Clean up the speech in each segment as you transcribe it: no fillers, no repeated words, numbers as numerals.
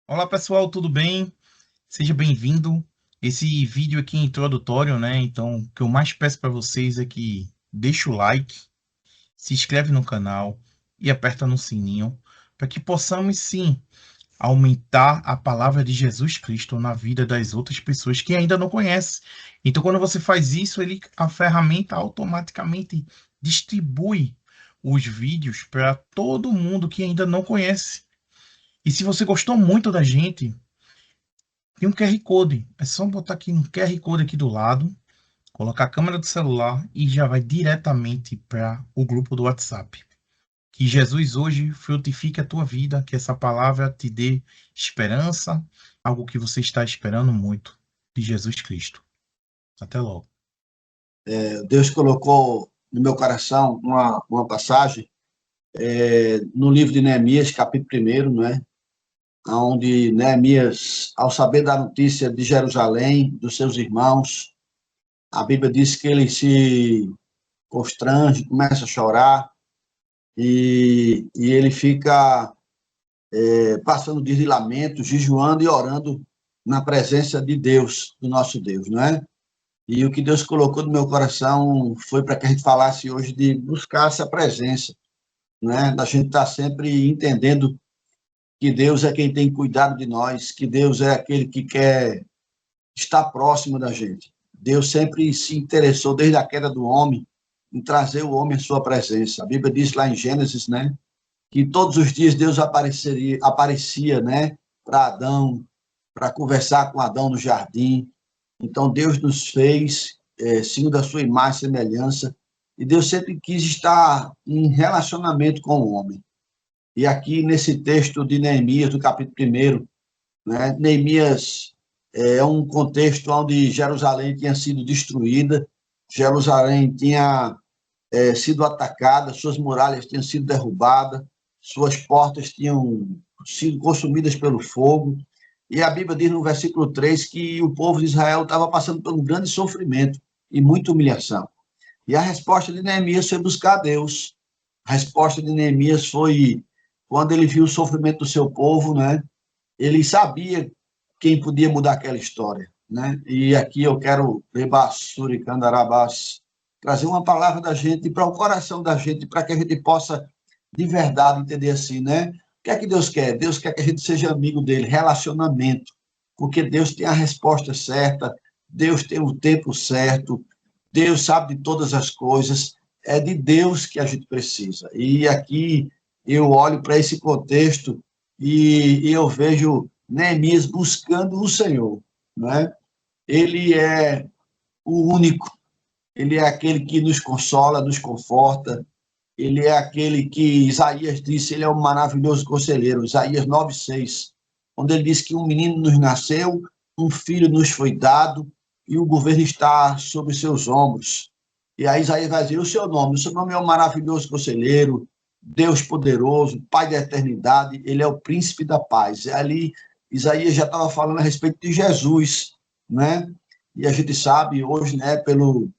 Olá pessoal, tudo bem? Seja bem-vindo. Esse vídeo aqui é introdutório, né? Então, o que eu mais peço para vocês é que deixe o like, se inscreve no canal e aperta no sininho para que possamos sim aumentar a palavra de Jesus Cristo na vida das outras pessoas que ainda não conhecem. Então, quando você faz isso, a ferramenta automaticamente distribui os vídeos para todo mundo que ainda não conhece. E se você gostou muito da gente, tem um QR Code. É só botar aqui no QR Code aqui do lado, colocar a câmera do celular e já vai diretamente para o grupo do WhatsApp. Que Jesus hoje frutifique a tua vida, que essa palavra te dê esperança, algo que você está esperando muito de Jesus Cristo. Até logo. Deus colocou no meu coração uma passagem no livro de Neemias, capítulo 1, não é? Onde Neemias, ao saber da notícia de Jerusalém, dos seus irmãos, a Bíblia diz que ele se constrange, começa a chorar e ele fica passando dias de lamento, jejuando e orando na presença de Deus, do nosso Deus, não é? E o que Deus colocou no meu coração foi para que a gente falasse hoje de buscar essa presença, né? Da gente estar sempre entendendo que Deus é quem tem cuidado de nós, que Deus é aquele que quer estar próximo da gente. Deus sempre se interessou, desde a queda do homem, em trazer o homem à sua presença. A Bíblia diz lá em Gênesis, né, que todos os dias Deus aparecia, né, para Adão, para conversar com Adão no jardim. Então Deus nos fez, segundo a sua imagem e semelhança, e Deus sempre quis estar em relacionamento com o homem. E aqui nesse texto de Neemias, do capítulo 1, né, Neemias é um contexto onde Jerusalém tinha sido destruída, Jerusalém tinha sido atacada, suas muralhas tinham sido derrubadas, suas portas tinham sido consumidas pelo fogo, e a Bíblia diz no versículo 3 que o povo de Israel estava passando por um grande sofrimento e muita humilhação. E a resposta de Neemias foi buscar a Deus. A resposta de Neemias foi quando ele viu o sofrimento do seu povo, né? Ele sabia quem podia mudar aquela história, né? E aqui eu quero trazer uma palavra da gente para o coração da gente, para que a gente possa de verdade entender assim, né? O que é que Deus quer? Deus quer que a gente seja amigo dele, relacionamento, porque Deus tem a resposta certa, Deus tem o tempo certo, Deus sabe de todas as coisas, é de Deus que a gente precisa. E aqui eu olho para esse contexto e eu vejo Neemias buscando o Senhor, né? Ele é o único, ele é aquele que nos consola, nos conforta, ele é aquele que Isaías disse, ele é um maravilhoso conselheiro, Isaías 9:6, onde ele diz que um menino nos nasceu, um filho nos foi dado e o governo está sobre seus ombros. E aí Isaías vai dizer, o seu nome é um maravilhoso conselheiro, Deus poderoso, Pai da eternidade, ele é o príncipe da paz. E ali Isaías já estava falando a respeito de Jesus, né? E a gente sabe hoje, né, pelo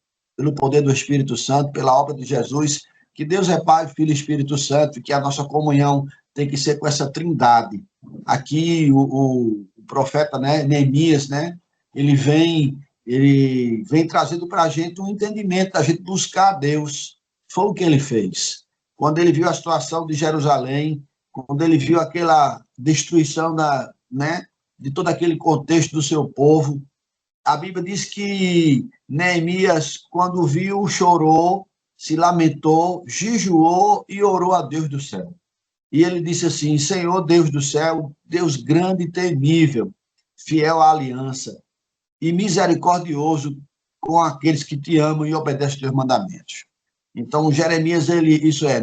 poder do Espírito Santo, pela obra de Jesus, que Deus é Pai, Filho e Espírito Santo, que a nossa comunhão tem que ser com essa trindade. Aqui o profeta, né, Neemias, né, ele vem trazendo para a gente um entendimento, a gente buscar a Deus. Foi o que ele fez. Quando ele viu a situação de Jerusalém, quando ele viu aquela destruição né, de todo aquele contexto do seu povo, a Bíblia diz que Neemias, quando viu, chorou, se lamentou, jejuou e orou a Deus do céu. E ele disse assim: Senhor Deus do céu, Deus grande e temível, fiel à aliança e misericordioso com aqueles que te amam e obedecem teus mandamentos. Então, Jeremias,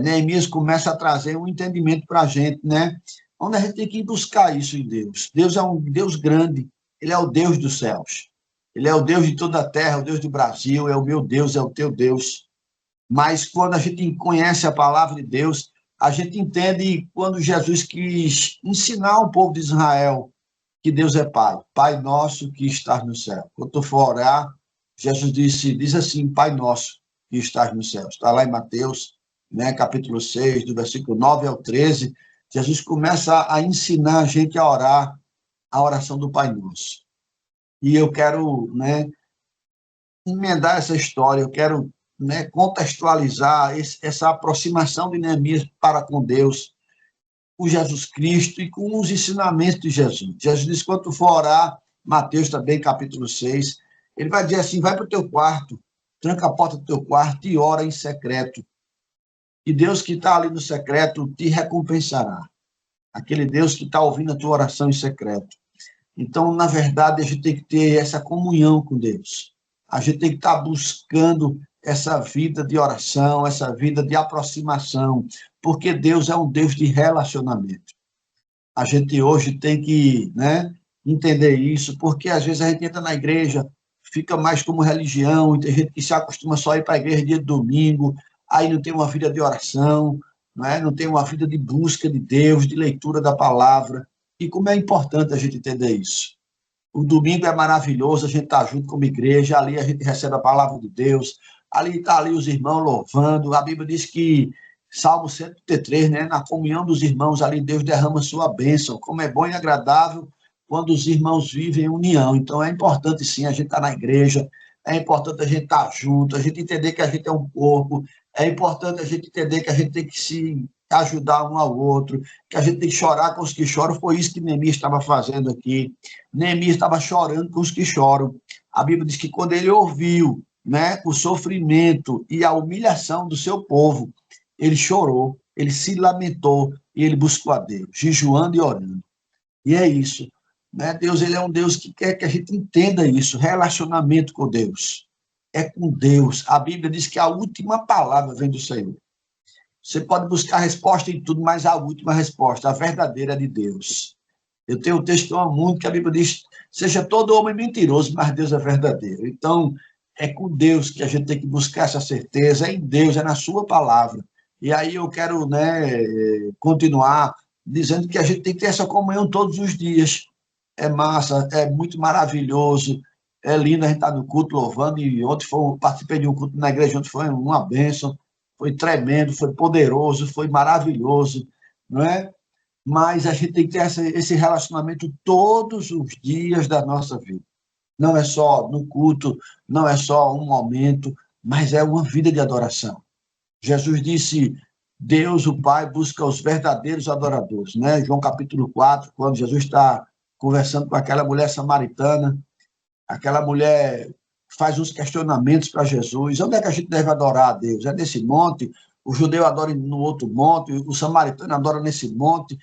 Neemias começa a trazer um entendimento para a gente, né? Onde a gente tem que ir buscar isso em Deus. Deus é um Deus grande, ele é o Deus dos céus. Ele é o Deus de toda a terra, o Deus do Brasil, é o meu Deus, é o teu Deus. Mas quando a gente conhece a palavra de Deus, a gente entende quando Jesus quis ensinar o povo de Israel que Deus é Pai. Pai nosso que estás no céu. Quando tu for orar, Jesus diz assim, Pai nosso que estás no céu. Está lá em Mateus, né, capítulo 6, do versículo 9 ao 13. Jesus começa a ensinar a gente a orar a oração do Pai Nosso. E eu quero, né, emendar essa história, eu quero, né, contextualizar essa aproximação de Neemias para com Deus, com Jesus Cristo e com os ensinamentos de Jesus. Jesus disse, quando tu for orar, Mateus também, capítulo 6, ele vai dizer assim, vai para o teu quarto, tranca a porta do teu quarto e ora em secreto. E Deus que está ali no secreto te recompensará. Aquele Deus que está ouvindo a tua oração em secreto. Então, na verdade, a gente tem que ter essa comunhão com Deus. A gente tem que estar buscando essa vida de oração, essa vida de aproximação, porque Deus é um Deus de relacionamento. A gente hoje tem que, né, entender isso, porque às vezes a gente entra na igreja, fica mais como religião, e tem gente que se acostuma só a ir para a igreja dia de domingo, aí não tem uma vida de oração, não tem uma vida de busca de Deus, de leitura da palavra. E como é importante a gente entender isso. O domingo é maravilhoso, a gente está junto como igreja, ali a gente recebe a palavra de Deus, ali está ali os irmãos louvando, a Bíblia diz que, Salmo 133, né, na comunhão dos irmãos, ali Deus derrama sua bênção, como é bom e agradável quando os irmãos vivem em união. Então é importante sim a gente estar na igreja, é importante a gente estar junto, a gente entender que a gente é um corpo, é importante a gente entender que a gente tem que se ajudar um ao outro, que a gente tem que chorar com os que choram. Foi isso que Neemias estava fazendo aqui. Neemias estava chorando com os que choram. A Bíblia diz que quando ele ouviu, né, o sofrimento e a humilhação do seu povo, ele chorou, ele se lamentou e ele buscou a Deus, jejuando e orando. E é isso. Né? Deus, ele é um Deus que quer que a gente entenda isso, relacionamento com Deus. É com Deus. A Bíblia diz que a última palavra vem do Senhor. Você pode buscar resposta em tudo, mas a última resposta, a verdadeira, é de Deus. Eu tenho um texto que eu amo muito, que a Bíblia diz, seja todo homem mentiroso, mas Deus é verdadeiro. Então, é com Deus que a gente tem que buscar essa certeza, é em Deus, é na sua palavra. E aí eu quero, né, continuar dizendo que a gente tem que ter essa comunhão todos os dias. É massa, é muito maravilhoso, é lindo a gente estar no culto louvando, e ontem participei de um culto na igreja, ontem foi uma bênção, foi tremendo, foi poderoso, foi maravilhoso, não é? Mas a gente tem que ter esse relacionamento todos os dias da nossa vida. Não é só no culto, não é só um momento, mas é uma vida de adoração. Jesus disse, Deus, o Pai, busca os verdadeiros adoradores, né? João capítulo 4, quando Jesus está conversando com aquela mulher samaritana, aquela mulher faz uns questionamentos para Jesus. Onde é que a gente deve adorar a Deus? É nesse monte? O judeu adora no outro monte, o samaritano adora nesse monte.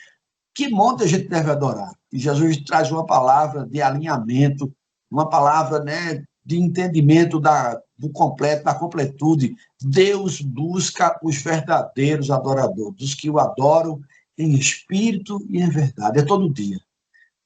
Que monte a gente deve adorar? E Jesus traz uma palavra de alinhamento, uma palavra, né, de entendimento do completo, da completude. Deus busca os verdadeiros adoradores, os que o adoram em espírito e em verdade. É todo dia.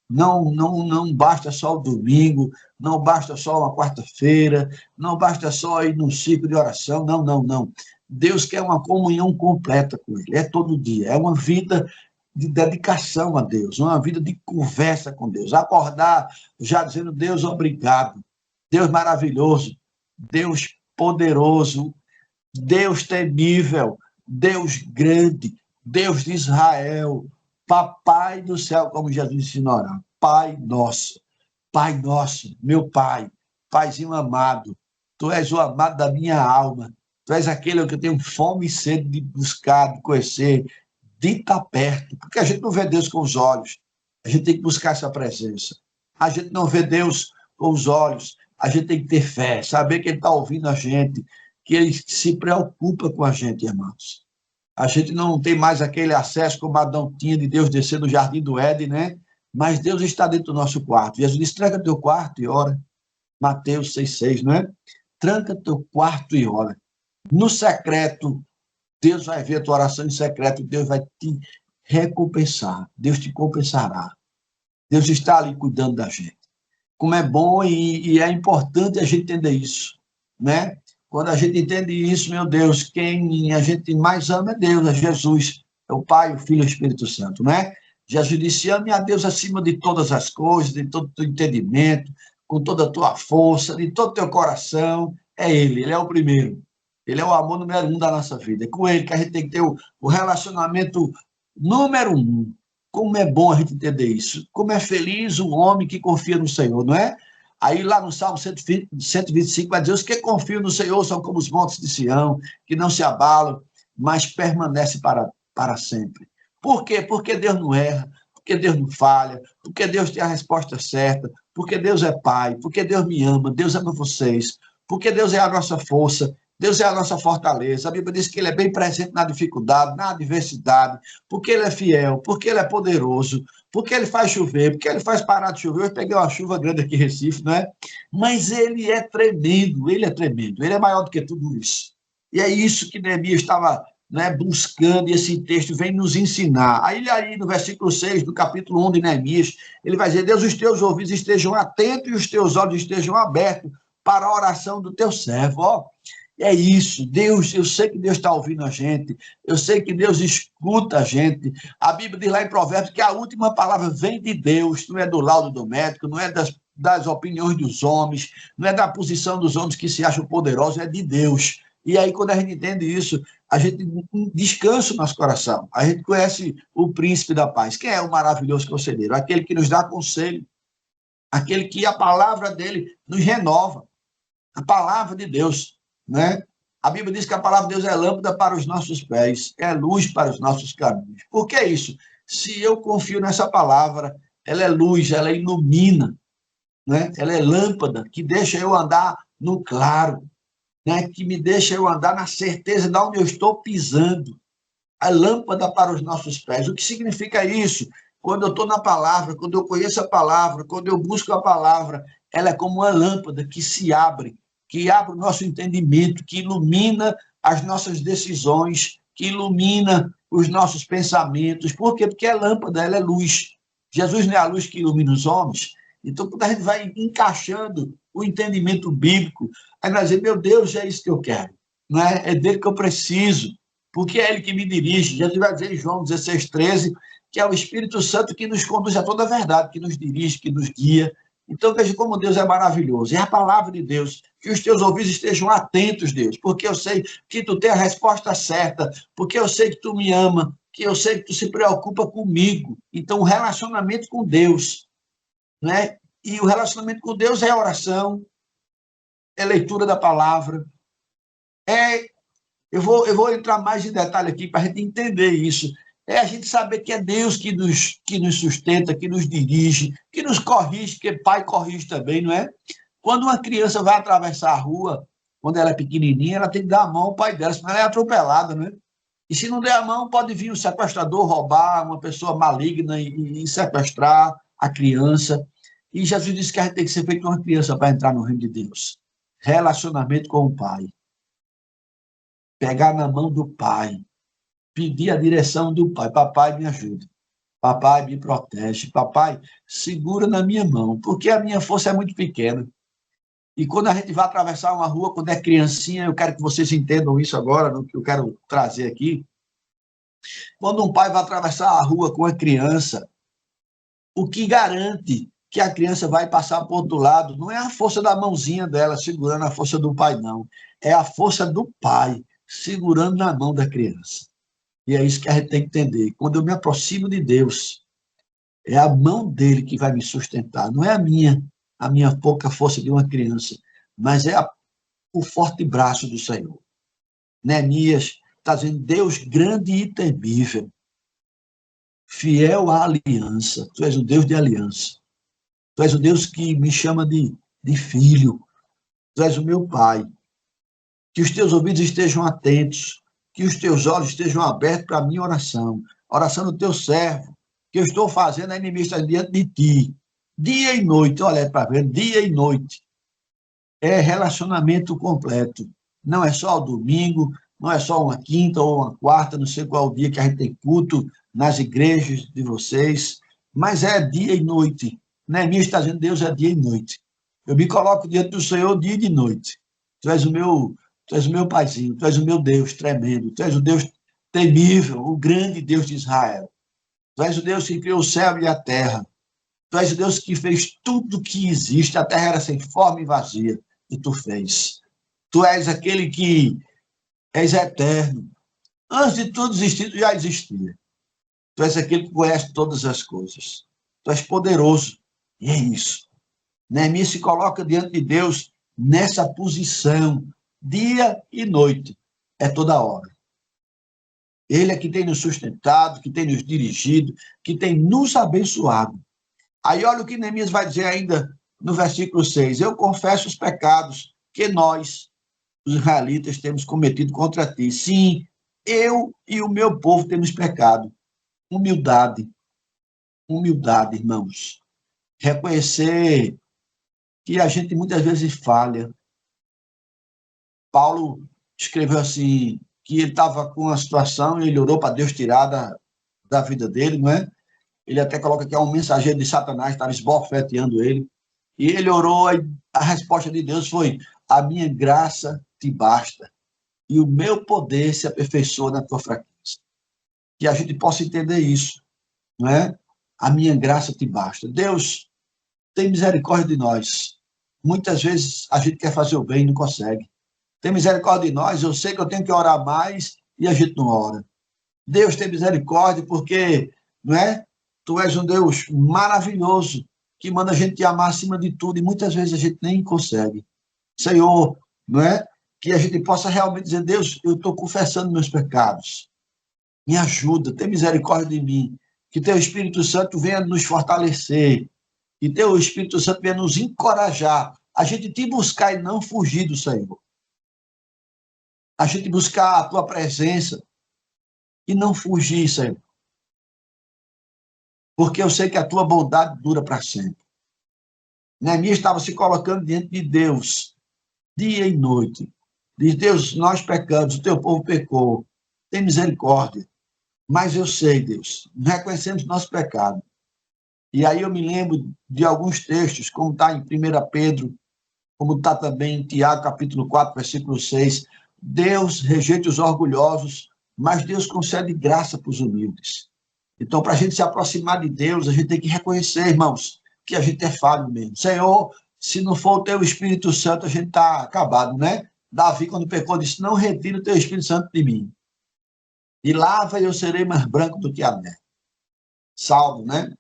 Não basta só o domingo, não basta só uma quarta-feira, não basta só ir num ciclo de oração, não. Deus quer uma comunhão completa com Ele, é todo dia, é uma vida de dedicação a Deus, uma vida de conversa com Deus, acordar já dizendo, Deus, obrigado, Deus maravilhoso, Deus poderoso, Deus temível, Deus grande, Deus de Israel, Papai do céu, como Jesus ensinou a orar. Pai nosso, meu Pai, Paizinho amado, Tu és o amado da minha alma, Tu és aquele que eu tenho fome e sede de buscar, de conhecer, de estar perto, porque a gente não vê Deus com os olhos, a gente tem que buscar essa presença. A gente não vê Deus com os olhos, a gente tem que ter fé, saber que Ele está ouvindo a gente, que Ele se preocupa com a gente, irmãos. A gente não tem mais aquele acesso como Adão tinha de Deus descer no jardim do Éden, né? Mas Deus está dentro do nosso quarto. Jesus disse, tranca teu quarto e ora. Mateus 6,6, não é? Tranca teu quarto e ora. No secreto, Deus vai ver a tua oração em secreto, Deus vai te recompensar, Deus te compensará. Deus está ali cuidando da gente. Como é bom e é importante a gente entender isso, né? Quando a gente entende isso, meu Deus, quem a gente mais ama é Deus, é Jesus, é o Pai, o Filho e o Espírito Santo, né? Jesus disse, ame a Deus acima de todas as coisas, de todo o teu entendimento, com toda a tua força, de todo o teu coração, é Ele é o primeiro. Ele é o amor número 1 da nossa vida. É com Ele que a gente tem que ter o relacionamento número 1, Como é bom a gente entender isso. Como é feliz o homem que confia no Senhor, não é? Aí lá no Salmo 125 vai dizer, os que confiam no Senhor são como os montes de Sião, que não se abalam, mas permanecem para sempre. Por quê? Porque Deus não erra, porque Deus não falha, porque Deus tem a resposta certa, porque Deus é Pai, porque Deus me ama, Deus ama vocês, porque Deus é a nossa força, Deus é a nossa fortaleza. A Bíblia diz que Ele é bem presente na dificuldade, na adversidade, porque Ele é fiel, porque Ele é poderoso, porque Ele faz chover, porque Ele faz parar de chover. Eu peguei uma chuva grande aqui em Recife, não é? Mas Ele é tremendo, Ele é maior do que tudo isso. E é isso que Neemias estava, né, buscando, e esse texto vem nos ensinar. Aí no versículo 6 do capítulo 1 de Neemias, ele vai dizer, Deus, os teus ouvidos estejam atentos e os teus olhos estejam abertos para a oração do teu servo. Ó, é isso, Deus, eu sei que Deus está ouvindo a gente, eu sei que Deus escuta a gente. A Bíblia diz lá em Provérbios que a última palavra vem de Deus, não é do laudo do médico, não é das opiniões dos homens, não é da posição dos homens que se acham poderosos, é de Deus. E aí, quando a gente entende isso, a gente descansa o nosso coração. A gente conhece o príncipe da paz. Quem é o maravilhoso conselheiro? Aquele que nos dá conselho, aquele que a palavra dele nos renova. A palavra de Deus, né? A Bíblia diz que a palavra de Deus é lâmpada para os nossos pés, é luz para os nossos caminhos. Por que isso? Se eu confio nessa palavra, ela é luz, ela ilumina, né? Ela é lâmpada que deixa eu andar no claro, né? Que me deixa eu andar na certeza de onde eu estou pisando. A lâmpada para os nossos pés. O que significa isso? Quando eu estou na palavra, quando eu conheço a palavra, quando eu busco a palavra, ela é como uma lâmpada que abre o nosso entendimento, que ilumina as nossas decisões, que ilumina os nossos pensamentos. Por quê? Porque a lâmpada, ela é luz. Jesus não é a luz que ilumina os homens. Então, quando a gente vai encaixando o entendimento bíblico, aí nós dizemos, meu Deus, é isso que eu quero. Não é? É dele que eu preciso, porque é ele que me dirige. Jesus vai dizer em João 16:13, que é o Espírito Santo que nos conduz a toda a verdade, que nos dirige, que nos guia. Então, veja como Deus é maravilhoso. É a palavra de Deus. Que os teus ouvidos estejam atentos, Deus, porque eu sei que tu tem a resposta certa, porque eu sei que tu me ama, que eu sei que tu se preocupa comigo. Então, o relacionamento com Deus, né? E o relacionamento com Deus é oração, é leitura da palavra, eu vou entrar mais em detalhe aqui para a gente entender isso. É a gente saber que é Deus que nos sustenta, que nos dirige, que nos corrige, porque pai corrige também, não é? Quando uma criança vai atravessar a rua, quando ela é pequenininha, ela tem que dar a mão ao pai dela, senão ela é atropelada, né? E se não der a mão, pode vir um sequestrador roubar, uma pessoa maligna e sequestrar a criança. E Jesus disse que a gente tem que ser feito uma criança para entrar no reino de Deus. Relacionamento com o pai. Pegar na mão do pai, pedir a direção do pai. Papai, me ajuda. Papai, me protege. Papai, segura na minha mão, porque a minha força é muito pequena. E quando a gente vai atravessar uma rua, quando é criancinha, eu quero que vocês entendam isso agora, no que eu quero trazer aqui. Quando um pai vai atravessar a rua com a criança, o que garante que a criança vai passar para o outro lado não é a força da mãozinha dela segurando a força do pai, não. É a força do pai segurando na mão da criança. E é isso que a gente tem que entender. Quando eu me aproximo de Deus, é a mão dele que vai me sustentar. Não é a minha pouca força de uma criança, mas é o forte braço do Senhor. Neemias está dizendo, Deus grande e temível, fiel à aliança. Tu és o Deus de aliança. Tu és o Deus que me chama de filho. Tu és o meu pai. Que os teus ouvidos estejam atentos, que os teus olhos estejam abertos para a minha oração, a oração do teu servo, que eu estou fazendo a inimista diante de ti, dia e noite, olha para ver, dia e noite. É relacionamento completo. Não é só o domingo, não é só uma quinta ou uma quarta, não sei qual dia que a gente tem culto nas igrejas de vocês, mas é dia e noite. Neemias está dizendo, Deus é dia e noite. Eu me coloco diante do Senhor dia e de noite. Tu és o meu paizinho, tu és o meu Deus tremendo, tu és o Deus temível, o grande Deus de Israel. Tu és o Deus que criou o céu e a terra. Tu és o Deus que fez tudo que existe, a terra era sem forma e vazia, e tu fez. Tu és aquele que és eterno. Antes de tudo existir, tu já existia. Tu és aquele que conhece todas as coisas. Tu és poderoso. E é isso. Neemias se coloca diante de Deus nessa posição, dia e noite. É toda hora. Ele é que tem nos sustentado, que tem nos dirigido, que tem nos abençoado. Aí olha o que Neemias vai dizer ainda no versículo 6. Eu confesso os pecados que nós, os israelitas, temos cometido contra ti. Sim, eu e o meu povo temos pecado. Humildade, humildade, irmãos. Reconhecer que a gente muitas vezes falha. Paulo escreveu assim, que ele estava com uma situação e ele orou para Deus tirar da vida dele, não é? Ele até coloca que é um mensageiro de Satanás, estava esbofeteando ele. E ele orou, e a resposta de Deus foi: a minha graça te basta, e o meu poder se aperfeiçoa na tua fraqueza. Que a gente possa entender isso, não é? A minha graça te basta. Deus tem misericórdia de nós. Muitas vezes a gente quer fazer o bem e não consegue. Tem misericórdia de nós, eu sei que eu tenho que orar mais e a gente não ora. Deus tem misericórdia porque, não é? Tu és um Deus maravilhoso que manda a gente te amar acima de tudo e muitas vezes a gente nem consegue. Senhor, não é? Que a gente possa realmente dizer: Deus, eu estou confessando meus pecados. Me ajuda, tem misericórdia de mim. Que teu Espírito Santo venha nos fortalecer. Que teu Espírito Santo venha nos encorajar a gente te buscar e não fugir do Senhor. A gente buscar a tua presença e não fugir, Senhor. Porque eu sei que a tua bondade dura para sempre. Neemias estava se colocando diante de Deus, dia e noite. Diz: Deus, nós pecamos, o teu povo pecou. Tem misericórdia. Mas eu sei, Deus, reconhecemos nosso pecado. E aí eu me lembro de alguns textos, como está em 1 Pedro, como está também em Tiago, capítulo 4, versículo 6. Deus rejeita os orgulhosos, mas Deus concede graça para os humildes. Então, para a gente se aproximar de Deus, a gente tem que reconhecer, irmãos, que a gente é falho mesmo. Senhor, se não for o teu Espírito Santo, a gente está acabado, né? Davi, quando pecou, disse: não retira o teu Espírito Santo de mim. E lava e eu serei mais branco do que a neve. Salmo, né?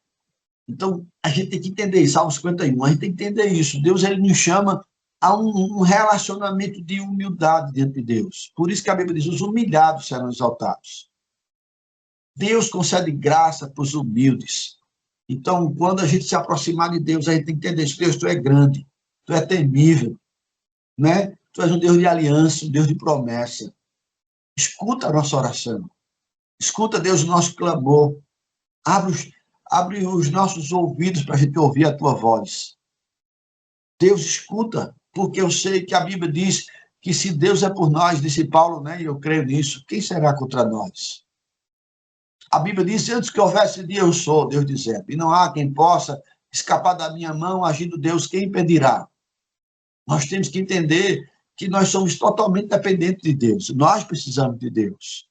Então, a gente tem que entender isso, Salmo 51, a gente tem que entender isso. Deus, ele nos chama a um relacionamento de humildade diante de Deus. Por isso que a Bíblia diz: os humilhados serão exaltados. Deus concede graça para os humildes. Então, quando a gente se aproximar de Deus, a gente tem que entender isso. Deus, tu é grande, tu é temível, né? Tu és um Deus de aliança, um Deus de promessa. Escuta a nossa oração. Escuta, Deus, o nosso clamor. Abre os nossos ouvidos para a gente ouvir a tua voz. Deus, escuta, porque eu sei que a Bíblia diz que se Deus é por nós, disse Paulo, né? E eu creio nisso, quem será contra nós? A Bíblia diz: antes que houvesse dia, eu sou, Deus dizendo. E não há quem possa escapar da minha mão, agindo Deus, quem impedirá? Nós temos que entender que nós somos totalmente dependentes de Deus. Nós precisamos de Deus.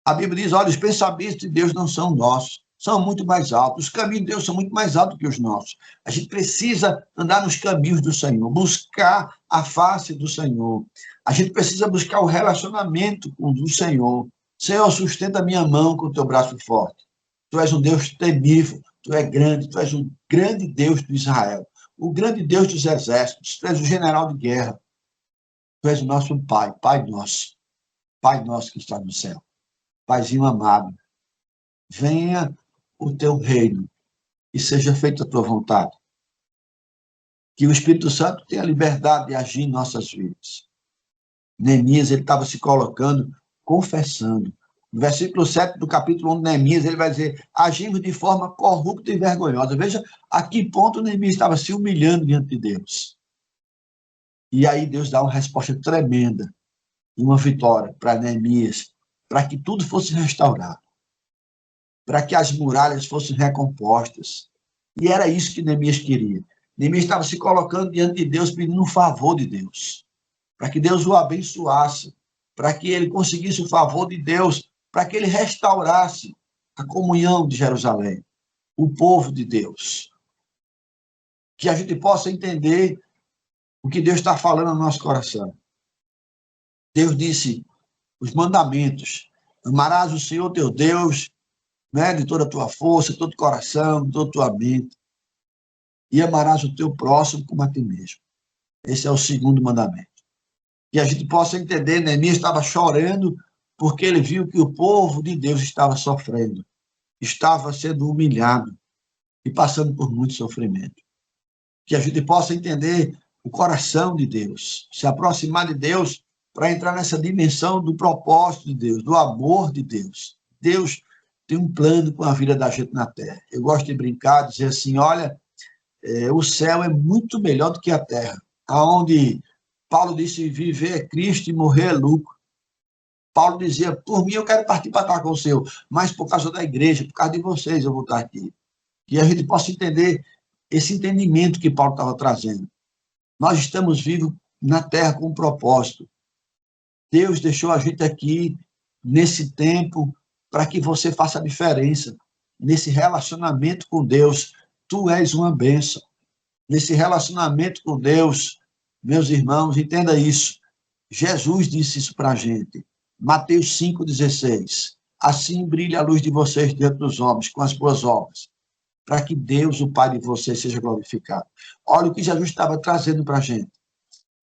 A Bíblia diz: olha, os pensamentos de Deus não são nossos, são muito mais altos. Os caminhos de Deus são muito mais altos que os nossos. A gente precisa andar nos caminhos do Senhor, buscar a face do Senhor. A gente precisa buscar o relacionamento com o Senhor. Senhor, sustenta a minha mão com o teu braço forte. Tu és um Deus temível, tu és grande, tu és o grande Deus de Israel, o grande Deus dos exércitos, tu és o general de guerra. Tu és o nosso Pai, Pai nosso que está no céu. Paizinho amado, venha o teu reino e seja feita a tua vontade. Que o Espírito Santo tenha liberdade de agir em nossas vidas. Neemias, ele estava se colocando, confessando. No versículo 7 do capítulo 1 de Neemias, ele vai dizer: agimos de forma corrupta e vergonhosa. Veja a que ponto Neemias estava se humilhando diante de Deus. E aí Deus dá uma resposta tremenda, uma vitória para Neemias, para que tudo fosse restaurado, para que as muralhas fossem recompostas. E era isso que Neemias queria. Neemias estava se colocando diante de Deus, pedindo um favor de Deus, para que Deus o abençoasse, para que ele conseguisse o favor de Deus, para que ele restaurasse a comunhão de Jerusalém, o povo de Deus. Que a gente possa entender o que Deus está falando no nosso coração. Deus disse os mandamentos: amarás o Senhor teu Deus né, de toda a tua força, todo o coração, toda a tua mente, e amarás o teu próximo como a ti mesmo. Esse é o segundo mandamento. Que a gente possa entender, Neemias estava chorando porque ele viu que o povo de Deus estava sofrendo, estava sendo humilhado e passando por muito sofrimento. Que a gente possa entender o coração de Deus, se aproximar de Deus para entrar nessa dimensão do propósito de Deus, do amor de Deus. Deus tem um plano com a vida da gente na terra. Eu gosto de brincar, dizer assim, olha, o céu é muito melhor do que a terra, aonde Paulo disse, viver é Cristo e morrer é lucro. Paulo dizia, por mim eu quero partir para estar com o Senhor, mas por causa da igreja, por causa de vocês eu vou estar aqui. Que a gente possa entender esse entendimento que Paulo estava trazendo. Nós estamos vivos na terra com um propósito. Deus deixou a gente aqui nesse tempo para que você faça a diferença. Nesse relacionamento com Deus, tu és uma bênção. Nesse relacionamento com Deus, meus irmãos, entenda isso. Jesus disse isso para a gente. Mateus 5,16. Assim brilha a luz de vocês diante dos homens, com as boas obras, para que Deus, o Pai de vocês, seja glorificado. Olha o que Jesus estava trazendo para a gente.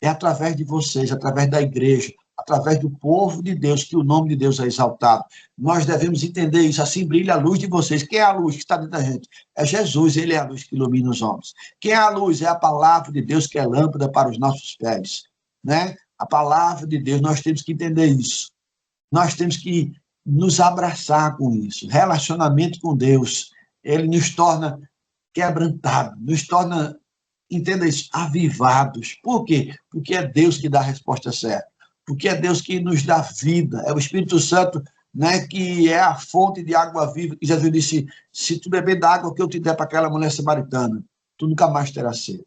É através de vocês, através da igreja, através do povo de Deus, que o nome de Deus é exaltado. Nós devemos entender isso. Assim brilha a luz de vocês. Quem é a luz que está dentro da gente? É Jesus, ele é a luz que ilumina os homens. Quem é a luz? É a palavra de Deus, que é lâmpada para os nossos pés. Né? A palavra de Deus, nós temos que entender isso. Nós temos que nos abraçar com isso. Relacionamento com Deus, ele nos torna quebrantados, nos torna, entenda isso, avivados. Por quê? Porque é Deus que dá a resposta certa. Porque é Deus que nos dá vida. É o Espírito Santo, né, que é a fonte de água viva. Que Jesus disse, se tu beber da água que eu te der para aquela mulher samaritana, tu nunca mais terás sede.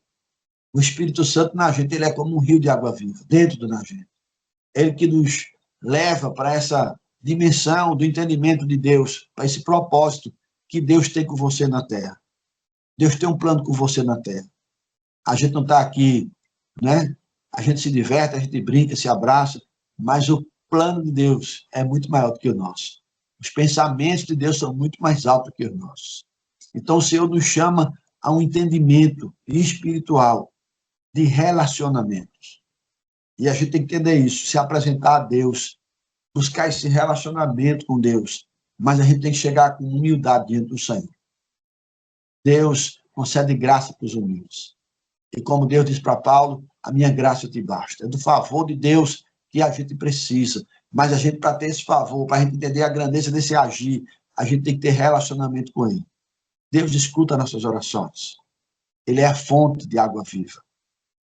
O Espírito Santo na gente, ele é como um rio de água viva, dentro da gente. É ele que nos leva para essa dimensão do entendimento de Deus, para esse propósito que Deus tem com você na terra. Deus tem um plano com você na terra. A gente não está aqui, né? A gente se diverte, a gente brinca, se abraça, mas o plano de Deus é muito maior do que o nosso. Os pensamentos de Deus são muito mais altos que os nossos. Então, o Senhor nos chama a um entendimento espiritual de relacionamentos. E a gente tem que entender isso, se apresentar a Deus, buscar esse relacionamento com Deus, mas a gente tem que chegar com humildade diante do Senhor. Deus concede graça para os humildes. E como Deus diz para Paulo, a minha graça te basta. É do favor de Deus que a gente precisa. Mas a gente, para ter esse favor, para a gente entender a grandeza desse agir, a gente tem que ter relacionamento com Ele. Deus escuta nossas orações. Ele é a fonte de água viva.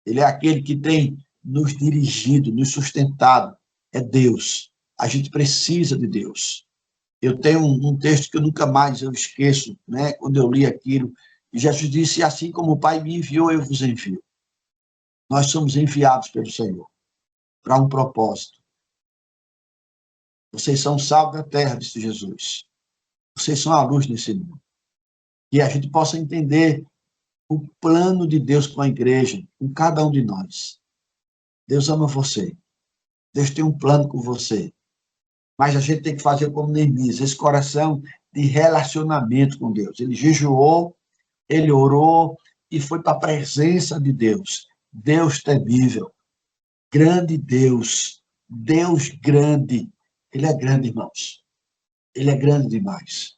Ele é aquele que tem nos dirigido, nos sustentado. É Deus. A gente precisa de Deus. Eu tenho um texto que eu nunca mais eu esqueço, né? Quando eu li aquilo, e Jesus disse, assim como o Pai me enviou, eu vos envio. Nós somos enviados pelo Senhor para um propósito. Vocês são o sal da terra, disse Jesus. Vocês são a luz nesse mundo. Que a gente possa entender o plano de Deus com a igreja, com cada um de nós. Deus ama você. Deus tem um plano com você. Mas a gente tem que fazer como Neemias, esse coração de relacionamento com Deus. Ele jejuou, ele orou e foi para a presença de Deus. Deus temível, grande Deus, Deus grande. Ele é grande, irmãos. Ele é grande demais.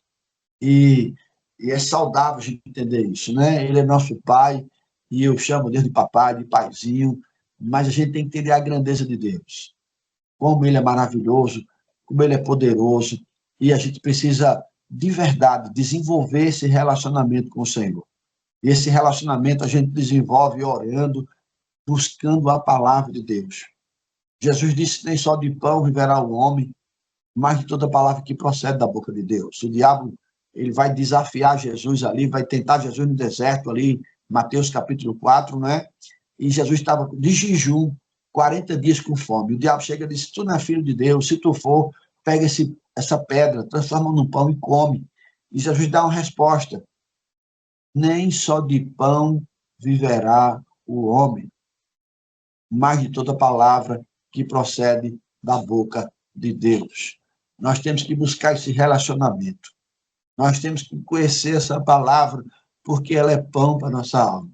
E é saudável a gente entender isso, né? Ele é nosso pai, e eu chamo Deus de papai, de paizinho, mas a gente tem que entender a grandeza de Deus. Como ele é maravilhoso, como ele é poderoso, e a gente precisa, de verdade, desenvolver esse relacionamento com o Senhor. E esse relacionamento a gente desenvolve orando, buscando a palavra de Deus. Jesus disse, nem só de pão viverá o homem, mas de toda palavra que procede da boca de Deus. O diabo, ele vai desafiar Jesus ali, vai tentar Jesus no deserto ali, Mateus capítulo 4, né? E Jesus estava de jejum, 40 dias com fome. O diabo chega e diz, tu não é filho de Deus, se tu for, pega essa pedra, transforma num pão e come. E Jesus dá uma resposta, nem só de pão viverá o homem, mas de toda palavra que procede da boca de Deus. Nós temos que buscar esse relacionamento. Nós temos que conhecer essa palavra, porque ela é pão para a nossa alma.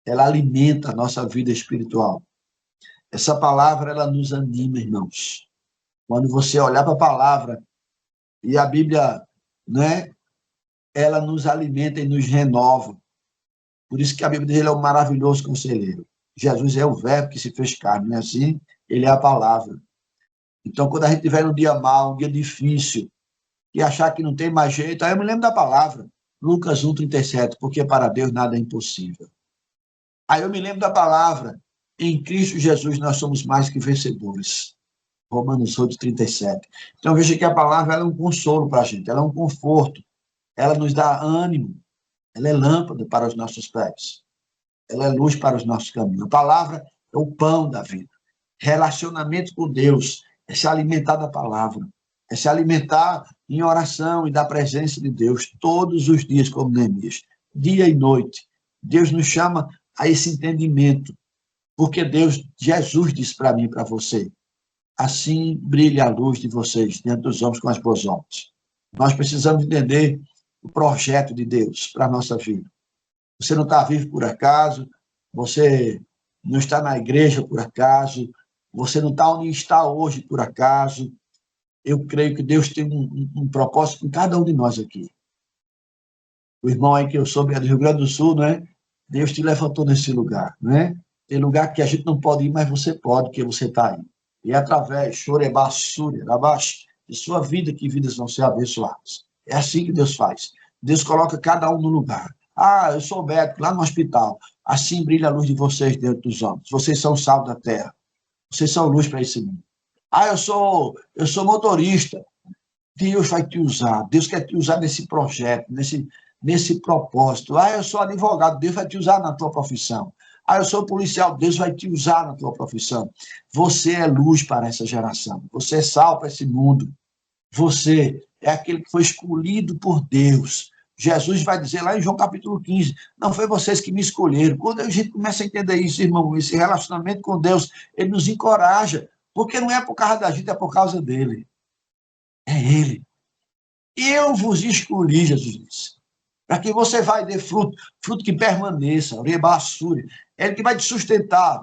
Ela alimenta a nossa vida espiritual. Essa palavra, ela nos anima, irmãos. Quando você olhar para a palavra, e a Bíblia, né, ela nos alimenta e nos renova. Por isso que a Bíblia diz, ele é um maravilhoso conselheiro. Jesus é o verbo que se fez carne, não é assim? Ele é a palavra. Então, quando a gente tiver um dia mau, um dia difícil, e achar que não tem mais jeito, aí eu me lembro da palavra, Lucas 1,37, porque para Deus nada é impossível. Aí eu me lembro da palavra, em Cristo Jesus nós somos mais que vencedores. Romanos 8,37. Então veja que a palavra ela é um consolo para a gente, ela é um conforto, ela nos dá ânimo, ela é lâmpada para os nossos pés, ela é luz para os nossos caminhos. A palavra é o pão da vida. Relacionamento com Deus é se alimentar da palavra, é se alimentar em oração e da presença de Deus todos os dias, como Neemias, dia e noite. Deus nos chama a esse entendimento, porque Jesus disse para mim e para você, assim brilha a luz de vocês diante dos homens com as boas obras. Nós precisamos entender o projeto de Deus para a nossa vida. Você não está vivo por acaso, você não está na igreja por acaso, você não está onde está hoje por acaso. Eu creio que Deus tem um propósito com cada um de nós aqui. O irmão aí que eu soube é do Rio Grande do Sul, né? Deus te levantou nesse lugar, né? Tem lugar que a gente não pode ir, mas você pode, porque você está aí. E através, chorebassúria, abaixo, de sua vida, que vidas vão ser abençoadas. É assim que Deus faz. Deus coloca cada um no lugar. Ah, eu sou médico lá no hospital. Assim brilha a luz de vocês dentro dos homens. Vocês são o sal da terra. Vocês são luz para esse mundo. Ah, eu sou motorista. Deus vai te usar. Deus quer te usar nesse projeto, nesse propósito. Ah, eu sou advogado. Deus vai te usar na tua profissão. Ah, eu sou policial. Deus vai te usar na tua profissão. Você é luz para essa geração. Você é sal para esse mundo. Você é aquele que foi escolhido por Deus. Jesus vai dizer lá em João capítulo 15, não foi vocês que me escolheram. Quando a gente começa a entender isso, irmão, esse relacionamento com Deus, ele nos encoraja, porque não é por causa da gente, é por causa dele. É ele. Eu vos escolhi, Jesus disse, para que você vai dar fruto, fruto que permaneça, rebassure. Ele que vai te sustentar,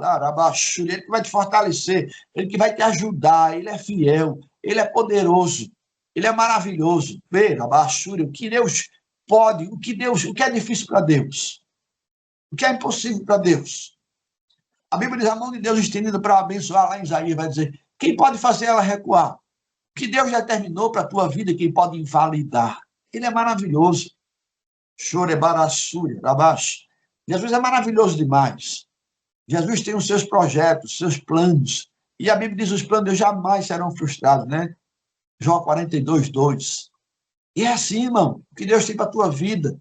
ele que vai te fortalecer, ele que vai te ajudar, ele é fiel, ele é poderoso, ele é maravilhoso. Veja, abaixure, o que Deus pode, o que é difícil para Deus, o que é impossível para Deus. A Bíblia diz, a mão de Deus estendida para abençoar, lá em Isaías vai dizer, quem pode fazer ela recuar? O que Deus já terminou para a tua vida, quem pode invalidar? Ele é maravilhoso. Chorebarassúria, abaixo. Jesus é maravilhoso demais. Jesus tem os seus projetos, seus planos. E a Bíblia diz, os planos de Deus jamais serão frustrados, né? João 42, 2. E é assim, irmão, o que Deus tem para a tua vida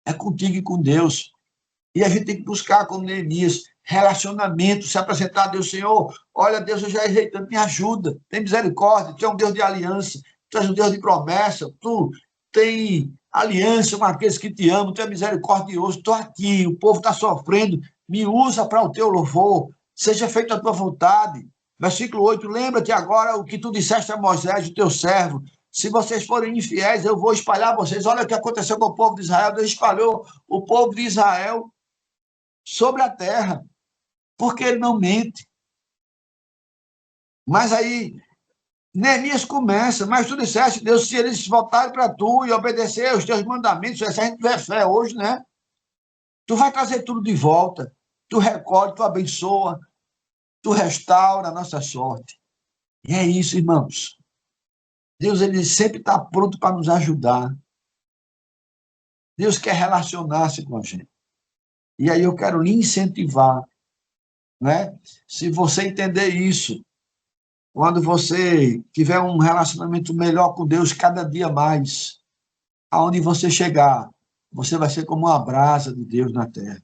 é contigo e com Deus. E a gente tem que buscar, como Neemias, relacionamento, se apresentar a Deus, Senhor, olha, Deus, eu já errei tanto, me ajuda, tem misericórdia, tu é um Deus de aliança, tu és um Deus de promessa, tu tem aliança com aqueles que te amam, tu é misericordioso, estou aqui, o povo está sofrendo, me usa para o teu louvor, seja feita a tua vontade. Versículo 8, lembra-te agora o que tu disseste a Moisés, o teu servo, se vocês forem infiéis, eu vou espalhar vocês. Olha o que aconteceu com o povo de Israel, Deus espalhou o povo de Israel sobre a terra, porque ele não mente. Mas aí, Neemias começa, mas tu disseste, Deus, se eles voltarem para tu e obedecer aos teus mandamentos, se a gente tiver fé hoje, né? Tu vai trazer tudo de volta, tu recolhe, tu abençoa, tu restaura a nossa sorte. E é isso, irmãos. Deus, ele sempre está pronto para nos ajudar. Deus quer relacionar-se com a gente. E aí eu quero lhe incentivar, né? Se você entender isso, quando você tiver um relacionamento melhor com Deus cada dia mais, aonde você chegar, você vai ser como uma brasa de Deus na terra.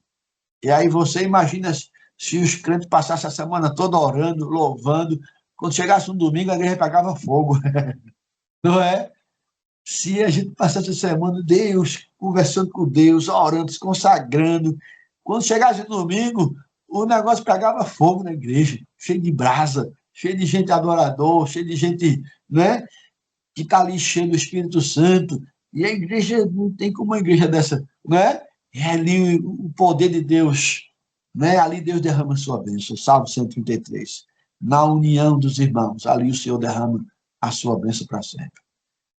E aí você imagina se os crentes passassem a semana toda orando, louvando, quando chegasse um domingo a igreja pegava fogo, não é? Se a gente passasse a semana, Deus, conversando com Deus, orando, se consagrando, quando chegasse no domingo, o negócio pegava fogo na igreja, cheio de brasa, cheio de gente adorador, cheio de gente, né, que está ali cheio do Espírito Santo. E a igreja, não tem como uma igreja dessa, né? É ali o poder de Deus, né? Ali Deus derrama a sua bênção. Salmo 133. Na união dos irmãos, ali o Senhor derrama a sua bênção para sempre.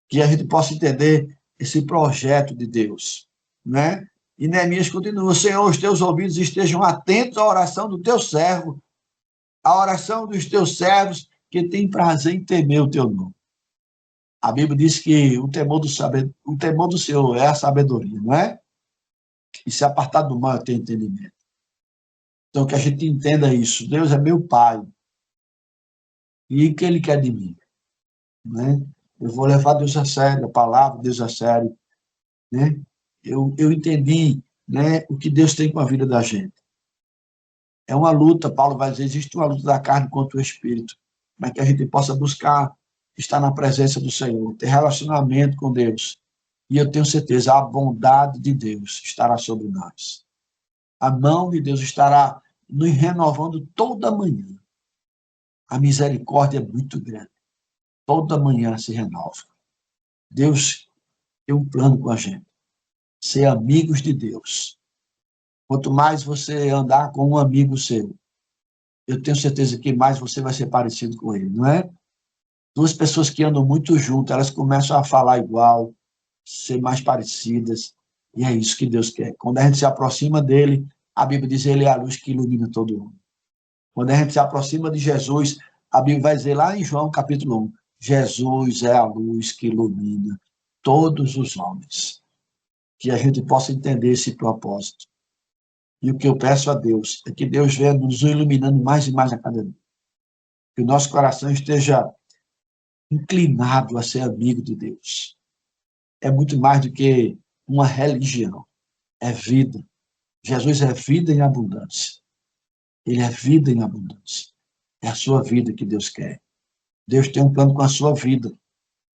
Que a gente possa entender esse projeto de Deus, né? E Neemias continua: Senhor, os teus ouvidos estejam atentos à oração do teu servo, à oração dos teus servos que têm prazer em temer o teu nome. A Bíblia diz que o temor do Senhor é a sabedoria, não é? E se apartar do mal é ter entendimento. Então, que a gente entenda isso. Deus é meu Pai. E o que Ele quer de mim? Né? Eu vou levar Deus a sério, a palavra de Deus a sério. Né? Eu entendi, né, o que Deus tem com a vida da gente. É uma luta, Paulo vai dizer, existe uma luta da carne contra o espírito, mas que a gente possa buscar estar na presença do Senhor, ter relacionamento com Deus. E eu tenho certeza, a bondade de Deus estará sobre nós. A mão de Deus estará nos renovando toda manhã. A misericórdia é muito grande. Toda manhã se renova. Deus tem um plano com a gente. Ser amigos de Deus. Quanto mais você andar com um amigo seu, eu tenho certeza que mais você vai ser parecido com ele, não é? Duas pessoas que andam muito juntas, elas começam a falar igual, ser mais parecidas, e é isso que Deus quer. Quando a gente se aproxima dele, a Bíblia diz que ele é a luz que ilumina todo mundo. Quando a gente se aproxima de Jesus, a Bíblia vai dizer lá em João capítulo 1, Jesus é a luz que ilumina todos os homens. Que a gente possa entender esse propósito. E o que eu peço a Deus é que Deus venha nos iluminando mais e mais a cada dia. Que o nosso coração esteja inclinado a ser amigo de Deus. É muito mais do que uma religião. É vida. Jesus é vida em abundância. Ele é vida em abundância. É a sua vida que Deus quer. Deus tem um plano com a sua vida.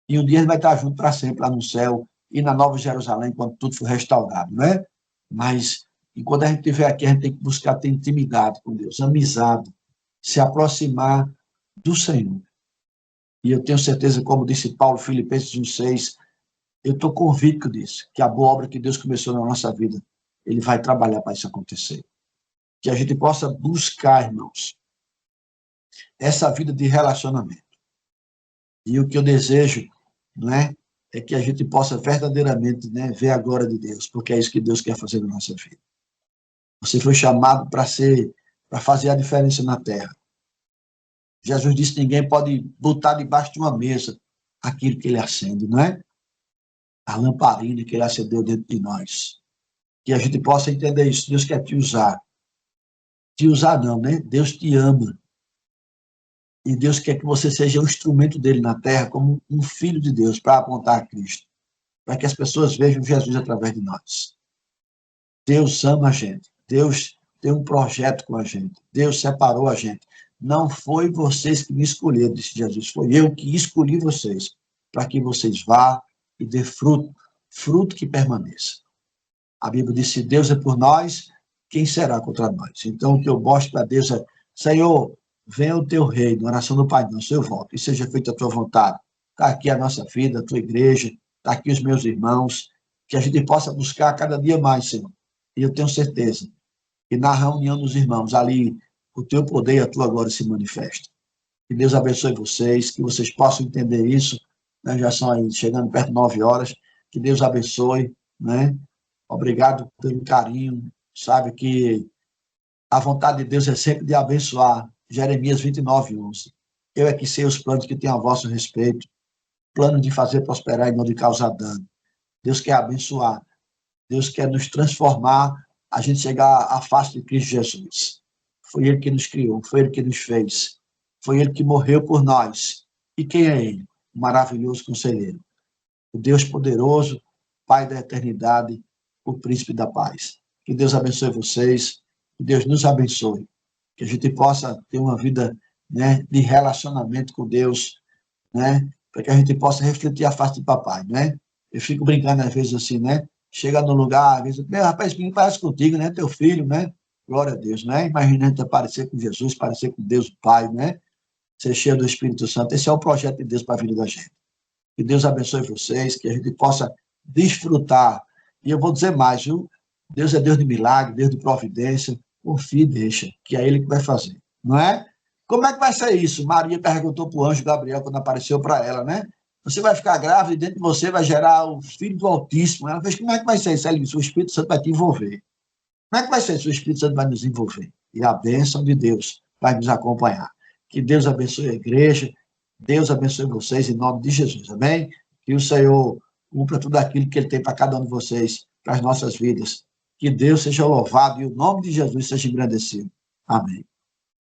E um dia ele vai estar junto para sempre lá no céu e na Nova Jerusalém, quando tudo for restaurado, não é? Mas enquanto a gente estiver aqui, a gente tem que buscar ter intimidade com Deus, amizade, se aproximar do Senhor. E eu tenho certeza, como disse Paulo, Filipenses 1,6, eu estou convicto disso, que a boa obra que Deus começou na nossa vida, Ele vai trabalhar para isso acontecer. Que a gente possa buscar, irmãos, essa vida de relacionamento. E o que eu desejo, não é? É que a gente possa verdadeiramente, né, ver a glória de Deus, porque é isso que Deus quer fazer na nossa vida. Você foi chamado para fazer a diferença na terra. Jesus disse que ninguém pode botar debaixo de uma mesa aquilo que ele acende, não é? A lamparina que ele acendeu dentro de nós. Que a gente possa entender isso. Deus quer te usar. Te usar não, né? Deus te ama. E Deus quer que você seja um instrumento dele na terra, como um filho de Deus, para apontar a Cristo. Para que as pessoas vejam Jesus através de nós. Deus ama a gente. Deus tem um projeto com a gente. Deus separou a gente. Não foi vocês que me escolheram, disse Jesus. Foi eu que escolhi vocês, para que vocês vá e dê fruto, fruto que permaneça. A Bíblia diz: se Deus é por nós, quem será contra nós? Então, o que eu gosto para Deus é: Senhor, venha o teu reino, oração do Pai Nosso, eu volto, e seja feita a tua vontade. Está aqui a nossa vida, a tua igreja, está aqui os meus irmãos, que a gente possa buscar cada dia mais, Senhor. E eu tenho certeza que na reunião dos irmãos, ali, o teu poder e a tua glória se manifestam. Que Deus abençoe vocês, que vocês possam entender isso, né? Já são aí, chegando perto de 9 horas, que Deus abençoe, né? Obrigado pelo carinho, sabe que a vontade de Deus é sempre de abençoar. Jeremias 29:11. Eu é que sei os planos que tenho a vosso respeito, plano de fazer prosperar e não de causar dano. Deus quer abençoar, Deus quer nos transformar, a gente chegar à face de Cristo Jesus. Foi Ele que nos criou, foi Ele que nos fez, foi Ele que morreu por nós. E quem é Ele? O maravilhoso conselheiro, o Deus poderoso, Pai da eternidade, o príncipe da paz. Que Deus abençoe vocês, que Deus nos abençoe, que a gente possa ter uma vida, né, de relacionamento com Deus, né, para que a gente possa refletir a face de papai, né? Eu fico brincando às vezes assim, né? Chega no lugar, às vezes, meu rapaz, esse menino parece contigo, né? Teu filho, né? Glória a Deus, né? Imagina a gente aparecer com Jesus, parecer com Deus o Pai, né? Ser cheio do Espírito Santo. Esse é o projeto de Deus para a vida da gente. Que Deus abençoe vocês, que a gente possa desfrutar. E eu vou dizer mais, viu? Deus é Deus de milagre, Deus de providência. Confie e deixa, que é Ele que vai fazer, não é? Como é que vai ser isso? Maria perguntou para o anjo Gabriel quando apareceu para ela, né? Você vai ficar grávida e dentro de você vai gerar o Filho do Altíssimo. Ela fez, como é que vai ser isso? Ele disse, o Espírito Santo vai te envolver. Como é que vai ser isso? O Espírito Santo vai nos envolver. E a bênção de Deus vai nos acompanhar. Que Deus abençoe a igreja, Deus abençoe vocês em nome de Jesus, amém? Que o Senhor cumpra tudo aquilo que Ele tem para cada um de vocês, para as nossas vidas. Que Deus seja louvado e o nome de Jesus seja engrandecido. Amém.